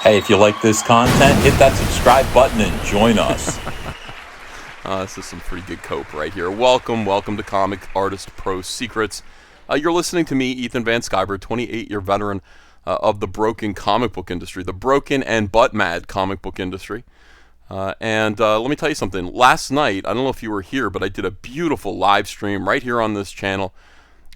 Hey, if you like this content, hit that subscribe button and join us. This is some pretty good cope right here. Welcome to Comic Artist Pro Secrets. You're listening to me, Ethan Van Sciver, 28-year veteran of the broken comic book industry, the broken and butt-mad comic book industry. And let me tell you something. Last night, I don't know if you were here, but I did a beautiful live stream right here on this channel.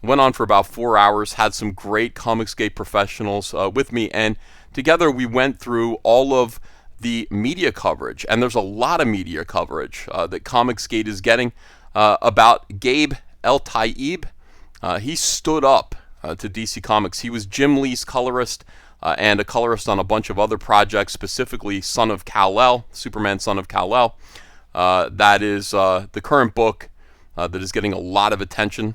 Went on for about 4 hours, had some great COMICSGATE professionals with me, and together we went through all of the media coverage, and there's a lot of media coverage that COMICSGATE is getting about GABE ELTAEB. He stood up to DC Comics. He was Jim Lee's colorist and a colorist on a bunch of other projects, specifically Son of Kal-El, Superman Son of Kal-El. That is the current book that is getting a lot of attention,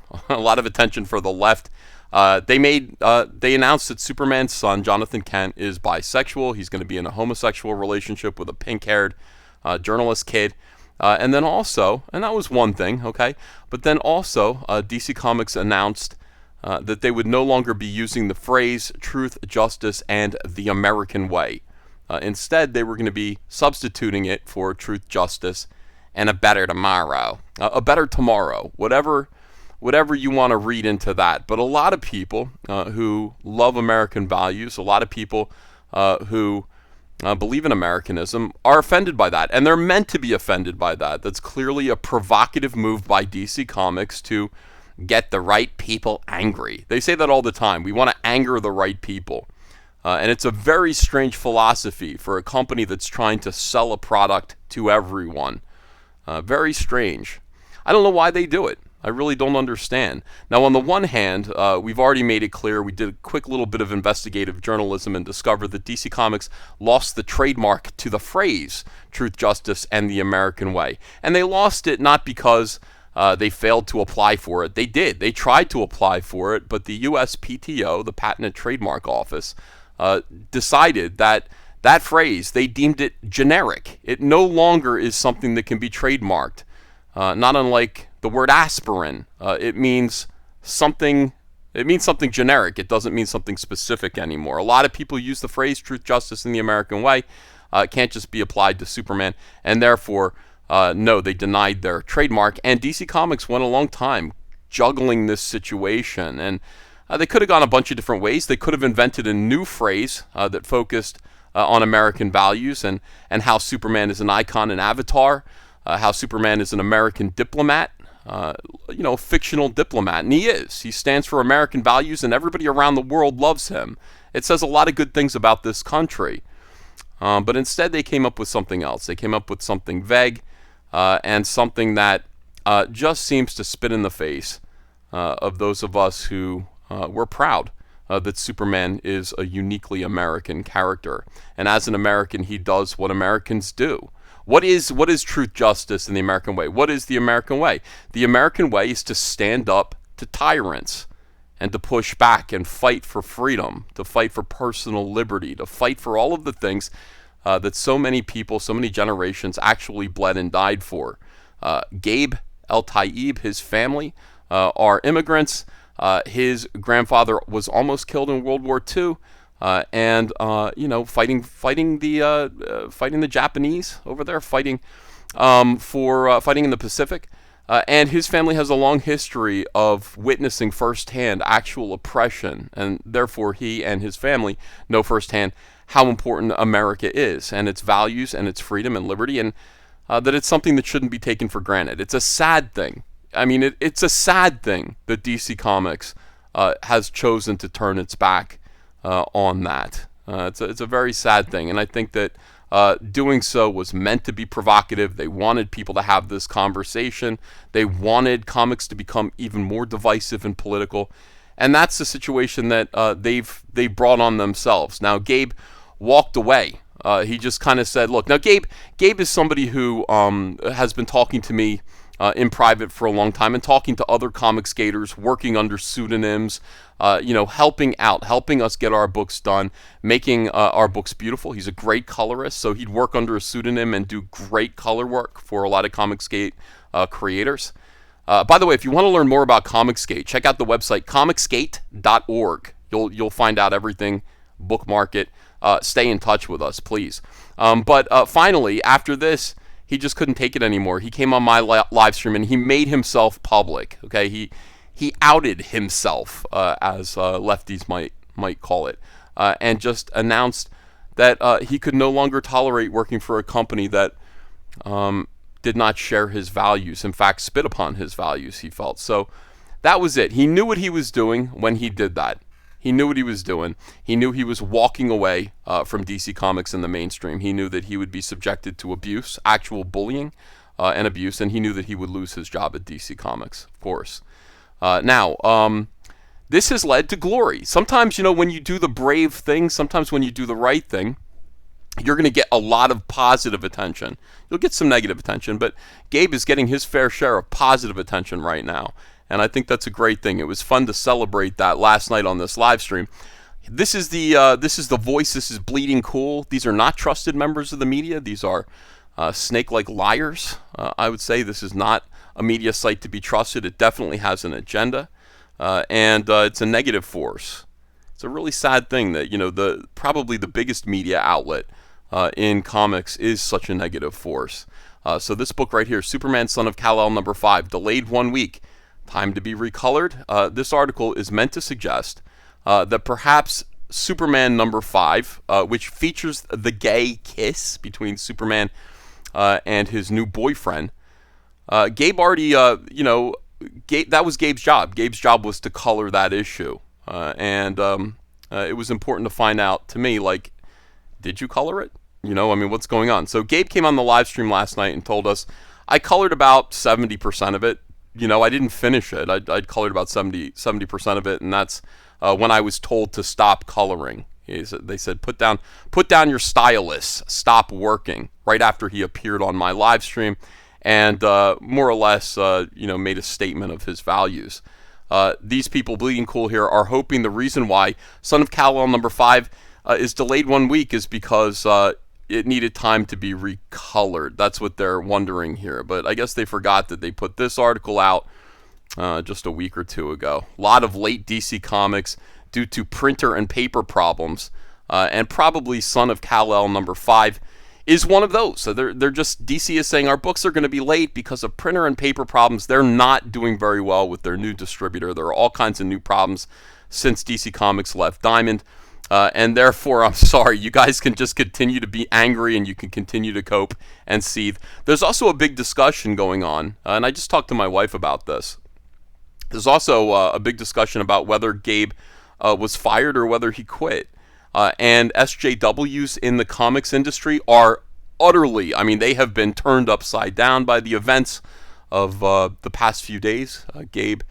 for the left. They announced that Superman's son, Jonathan Kent, is bisexual. He's going to be in a homosexual relationship with a pink-haired journalist kid. And then also, and that was one thing, okay, but then also DC Comics announced that they would no longer be using the phrase truth, justice, and the American way. Instead, they were going to be substituting it for truth, justice, and a better tomorrow. Whatever you want to read into that. But a lot of people who love American values, a lot of people who believe in Americanism are offended by that. And they're meant to be offended by that. That's clearly a provocative move by DC Comics to get the right people angry. They say that all the time. We want to anger the right people. And it's a very strange philosophy for a company that's trying to sell a product to everyone. Very strange. I don't know why they do it. I really don't understand. Now, on the one hand, we've already made it clear. We did a quick little bit of investigative journalism and discovered that DC Comics lost the trademark to the phrase truth, justice, and the American way. And they lost it not because they failed to apply for it. They did. They tried to apply for it, but the USPTO, the Patent and Trademark Office, decided that that phrase, they deemed it generic. It no longer is something that can be trademarked. Not unlike the word aspirin. It means something generic. It doesn't mean something specific anymore. A lot of people use the phrase truth, justice, and the American way. It can't just be applied to Superman. And therefore, no, they denied their trademark. And DC Comics went a long time juggling this situation. And they could have gone a bunch of different ways. They could have invented a new phrase that focused on American values and how Superman is an icon and avatar, how Superman is an American diplomat, fictional diplomat. And he is. He stands for American values, and everybody around the world loves him. It says a lot of good things about this country. But instead, they came up with something else. They came up with something vague and something that just seems to spit in the face of those of us who were proud that Superman is a uniquely American character. And as an American, he does what Americans do. What is truth, justice, and the American way? What is the American way? The American way is to stand up to tyrants and to push back and fight for freedom, to fight for personal liberty, to fight for all of the things that so many people, so many generations actually bled and died for. GABE ELTAEB, his family, are immigrants. His grandfather was almost killed in World War II, fighting the Japanese over there, fighting in the Pacific. And his family has a long history of witnessing firsthand actual oppression, and therefore he and his family know firsthand how important America is, and its values, and its freedom and liberty, and that it's something that shouldn't be taken for granted. It's a sad thing. I mean, it's a sad thing that DC Comics has chosen to turn its back on that. It's a very sad thing, and I think that doing so was meant to be provocative. They wanted people to have this conversation. They wanted comics to become even more divisive and political, and that's the situation that they brought on themselves. Now, Gabe walked away. He just kind of said, "Look, now Gabe is somebody who has been talking to me in private for a long time and talking to other COMICSGATers, working under pseudonyms, helping us get our books done, making our books beautiful. He's a great colorist, so he'd work under a pseudonym and do great color work for a lot of COMICSGATE creators. By the way, if you want to learn more about COMICSGATE, check out the website COMICSGATE.org. You'll find out everything, bookmark it. stay in touch with us, please. But finally, after this, he just couldn't take it anymore. He came on my live stream and he made himself public. Okay, he outed himself, as lefties might call it, and just announced that he could no longer tolerate working for a company that did not share his values. In fact, spit upon his values, he felt. So that was it. He knew what he was doing when he did that. He knew what he was doing. He knew he was walking away from DC Comics in the mainstream. He knew that he would be subjected to abuse, actual bullying and abuse, and he knew that he would lose his job at DC Comics, of course. Now, this has led to glory. Sometimes, when you do the brave thing, sometimes when you do the right thing, you're going to get a lot of positive attention. You'll get some negative attention, but Gabe is getting his fair share of positive attention right now. And I think that's a great thing. It was fun to celebrate that last night on this live stream. This is the voice. This is Bleeding Cool. These are not trusted members of the media. These are snake-like liars. I would say this is not a media site to be trusted. It definitely has an agenda, and it's a negative force. It's a really sad thing that probably the biggest media outlet in comics is such a negative force. So this book right here, Superman, Son of Kal-El, #5, delayed 1 week. Time to be recolored. This article is meant to suggest that perhaps Superman #5, which features the gay kiss between Superman and his new boyfriend, Gabe already, that was Gabe's job. Gabe's job was to color that issue. And it was important to find out, to me, did you color it? What's going on? So Gabe came on the live stream last night and told us, I colored about 70% of it. I didn't finish it. I'd colored about 70% of it, and that's when I was told to stop coloring. They said, put down your stylus, stop working, right after he appeared on my live stream, and more or less, made a statement of his values. These people, Bleeding Cool here, are hoping the reason why Son of Kal-El #5 is delayed 1 week is because it needed time to be recolored. That's what they're wondering here. But I guess they forgot that they put this article out just a week or two ago. A lot of late DC comics due to printer and paper problems, and probably Son of Kal-El #5 is one of those. So they're just, DC is saying our books are going to be late because of printer and paper problems. They're not doing very well with their new distributor. There are all kinds of new problems since DC Comics left Diamond. And therefore, I'm sorry, you guys can just continue to be angry and you can continue to cope and seethe. There's also a big discussion going on, and I just talked to my wife about this. There's also a big discussion about whether Gabe was fired or whether he quit. And SJWs in the comics industry are utterly, they have been turned upside down by the events of the past few days. Gabe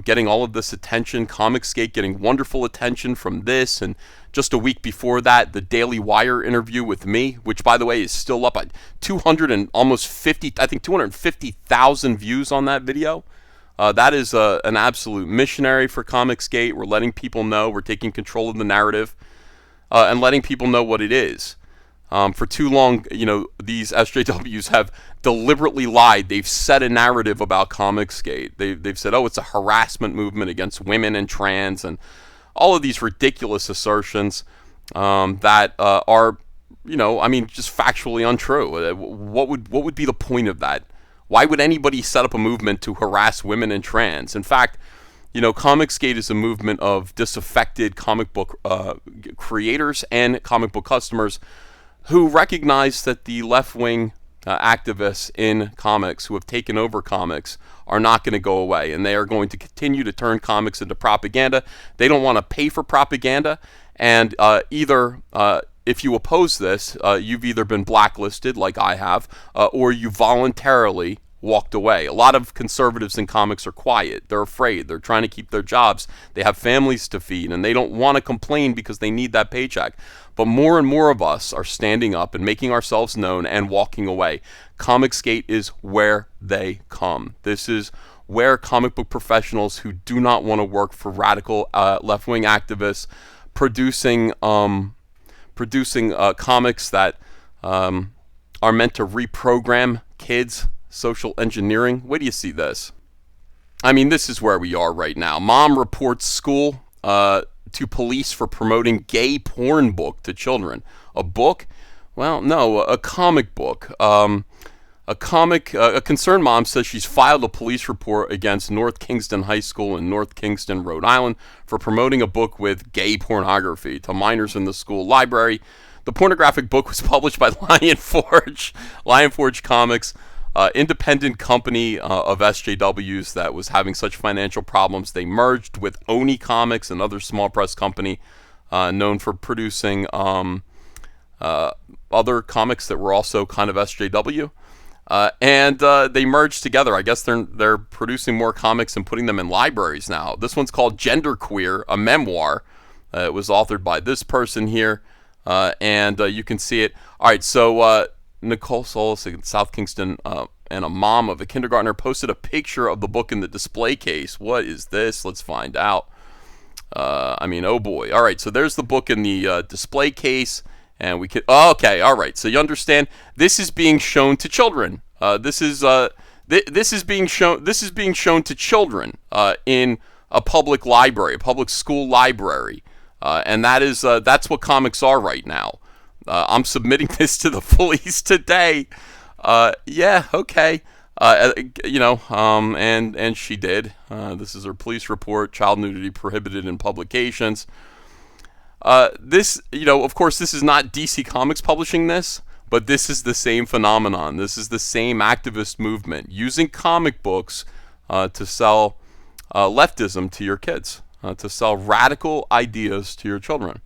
getting all of this attention, COMICSGATE getting wonderful attention from this, and just a week before that, the Daily Wire interview with me, which by the way is still up at 250,000 views on that video. That is an absolute missionary for COMICSGATE. We're letting people know, we're taking control of the narrative, and letting people know what it is. For too long, these SJWs have deliberately lied. They've set a narrative about COMICSGATE. They've said, it's a harassment movement against women and trans, and all of these ridiculous assertions that are, just factually untrue. What would be the point of that? Why would anybody set up a movement to harass women and trans? In fact, COMICSGATE is a movement of disaffected comic book creators and comic book customers who recognize that the left-wing activists in comics who have taken over comics are not going to go away, and they are going to continue to turn comics into propaganda. They don't want to pay for propaganda, and if you oppose this, you've either been blacklisted, like I have, or you voluntarily walked away. A lot of conservatives in comics are quiet. They're afraid. They're trying to keep their jobs. They have families to feed, and they don't want to complain because they need that paycheck. But more and more of us are standing up and making ourselves known and walking away. COMICSGATE is where they come. This is where comic book professionals who do not want to work for radical left-wing activists producing comics that are meant to reprogram kids, social engineering. Where do you see this? This is where we are right now. Mom reports school to police for promoting gay porn book to children. A book? Well, no, a comic book. A concerned mom says she's filed a police report against North Kingston High School in North Kingston, Rhode Island, for promoting a book with gay pornography to minors in the school library. The pornographic book was published by Lion Forge Comics, independent company of SJWs that was having such financial problems. They merged with Oni Comics, another small press company known for producing other comics that were also kind of SJW. And they merged together. I guess they're producing more comics and putting them in libraries now. This one's called Genderqueer, a memoir. It was authored by this person here, and you can see it. All right, so Nicole Solis in South Kingston and a mom of a kindergartner posted a picture of the book in the display case. What is this? Let's find out. Oh boy. All right, so there's the book in the display case. And we could. Oh, okay, all right. So you understand. This is being shown to children. This is being shown. This is being shown to children in a public library, a public school library, and that's what comics are right now. I'm submitting this to the police today. Yeah, okay. And she did. This is her police report. Child nudity prohibited in publications. Of course, this is not DC Comics publishing this, but this is the same phenomenon. This is the same activist movement using comic books to sell leftism to your kids, to sell radical ideas to your children.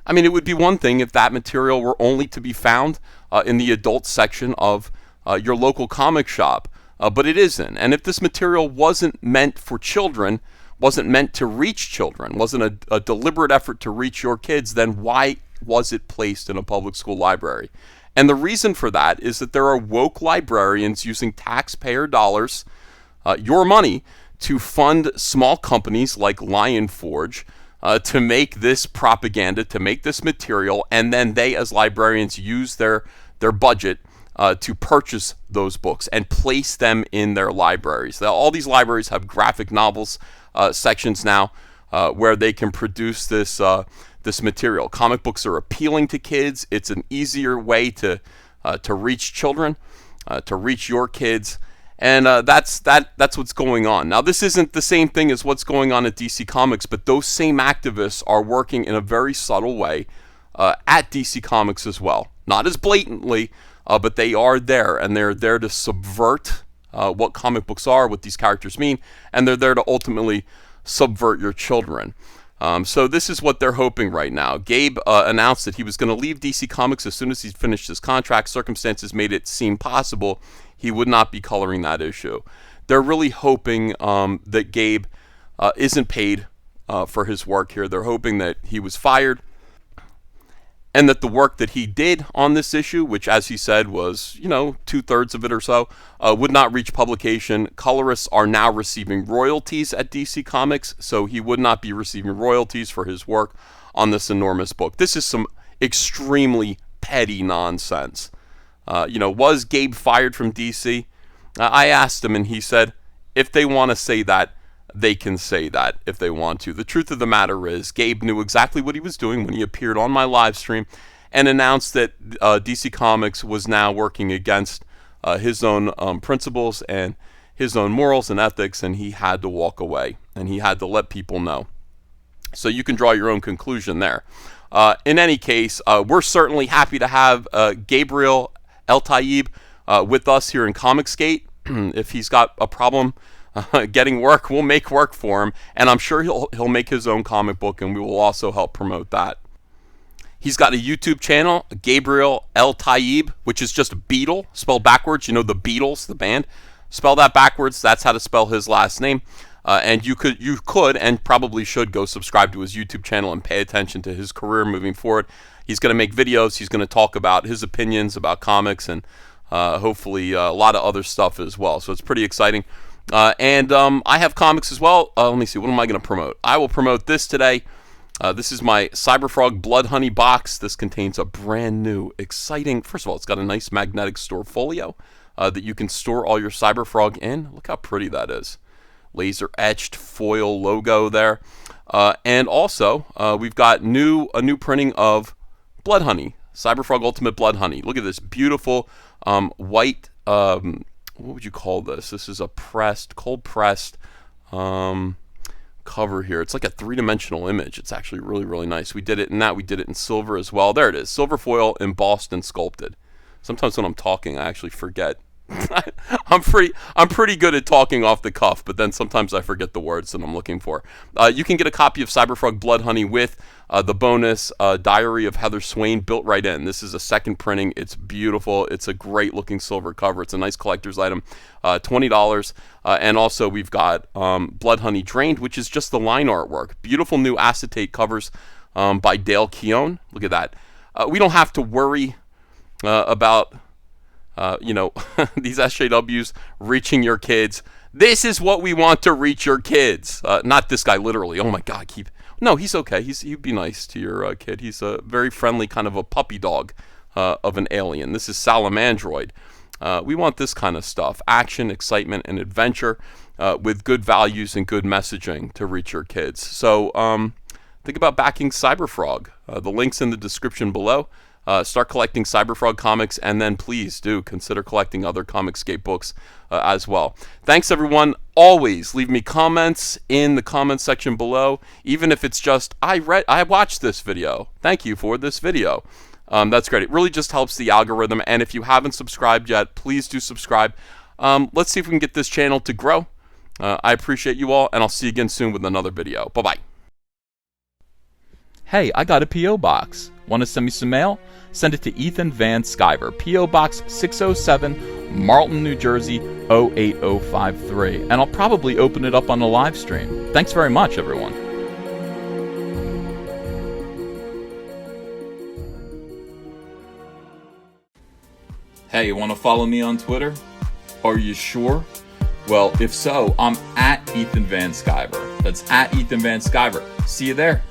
I mean, it would be one thing if that material were only to be found in the adult section of your local comic shop, but it isn't. And if this material wasn't meant for children, wasn't meant to reach children, wasn't a deliberate effort to reach your kids, then why was it placed in a public school library? And the reason for that is that there are woke librarians using taxpayer dollars, your money, to fund small companies like Lion Forge to make this propaganda, to make this material, and then they, as librarians, use their budget to purchase those books and place them in their libraries. Now, all these libraries have graphic novels sections now where they can produce this material. Comic books are appealing to kids. It's an easier way to reach children, to reach your kids, and that's what's going on. Now, this isn't the same thing as what's going on at DC Comics, but those same activists are working in a very subtle way at DC Comics as well. Not as blatantly, but they are there, and they're there to subvert what comic books are, what these characters mean, and they're there to ultimately subvert your children. So this is what they're hoping right now. Gabe announced that he was going to leave DC Comics as soon as he finished his contract. Circumstances made it seem possible he would not be coloring that issue. They're really hoping that Gabe isn't paid for his work here. They're hoping that he was fired, and that the work that he did on this issue, which, as he said, was, 2/3 of it or so, would not reach publication. Colorists are now receiving royalties at DC Comics, so he would not be receiving royalties for his work on this enormous book. This is some extremely petty nonsense. Was Gabe fired from DC? I asked him, and he said, if they want to say that, they can say that if they want to. The truth of the matter is, Gabe knew exactly what he was doing when he appeared on my live stream and announced that DC Comics was now working against his own principles and his own morals and ethics, and he had to walk away, and he had to let people know. So you can draw your own conclusion there. In any case, we're certainly happy to have Gabriel EltaEB with us here in COMICSGATE. If he's got a problem getting work, we'll make work for him, and I'm sure he'll make his own comic book, and we will also help promote that. He's got a YouTube channel, Gabriel EltaEB, which is just Beatle spelled backwards. The Beatles, the band. Spell that backwards. That's how to spell his last name. And you could and probably should go subscribe to his YouTube channel and pay attention to his career moving forward. He's going to make videos. He's going to talk about his opinions about comics and hopefully a lot of other stuff as well. So it's pretty exciting. And I have comics as well. Let me see. What am I going to promote? I will promote this today. This is my Cyberfrog Blood Honey box. This contains a brand new, exciting... First of all, it's got a nice magnetic store folio that you can store all your Cyberfrog in. Look how pretty that is. laser etched foil logo there. And also, we've got a new printing of Blood Honey, Cyberfrog Ultimate Blood Honey. Look at this beautiful white, what would you call this? This is a cold pressed cover here. It's like a three-dimensional image. It's actually really, really nice. We did it in that. We did it in silver as well. There it is. Silver foil embossed and sculpted. Sometimes when I'm talking, I actually forget. I'm pretty good at talking off the cuff, but then sometimes I forget the words that I'm looking for. You can get a copy of Cyberfrog Blood Honey with the bonus Diary of Heather Swain built right in. This is a second printing. It's beautiful. It's a great looking silver cover. It's a nice collector's item. $20. And also we've got Blood Honey Drained, which is just the line artwork. Beautiful new acetate covers by Dale Keown. Look at that. We don't have to worry about these SJWs reaching your kids. This is what we want to reach your kids. Not this guy literally. Oh my God, no, he's okay. He'd be nice to your kid. He's a very friendly kind of a puppy dog of an alien. This is Salamandroid. We want this kind of stuff. Action, excitement, and adventure with good values and good messaging to reach your kids. So think about backing Cyberfrog. The link's in the description below. Start collecting Cyberfrog comics, and then please do consider collecting other COMICSGATE books as well. Thanks, everyone. Always leave me comments in the comments section below, even if it's just, I watched this video. Thank you for this video. That's great. It really just helps the algorithm, and if you haven't subscribed yet, please do subscribe. Let's see if we can get this channel to grow. I appreciate you all, and I'll see you again soon with another video. Bye-bye. Hey, I got a P.O. box. Want to send me some mail? Send it to Ethan Van Sciver, P.O. Box 607, Marlton, New Jersey, 08053. And I'll probably open it up on a live stream. Thanks very much, everyone. Hey, you want to follow me on Twitter? Are you sure? Well, if so, I'm at Ethan Van Sciver. That's at Ethan Van Sciver. See you there.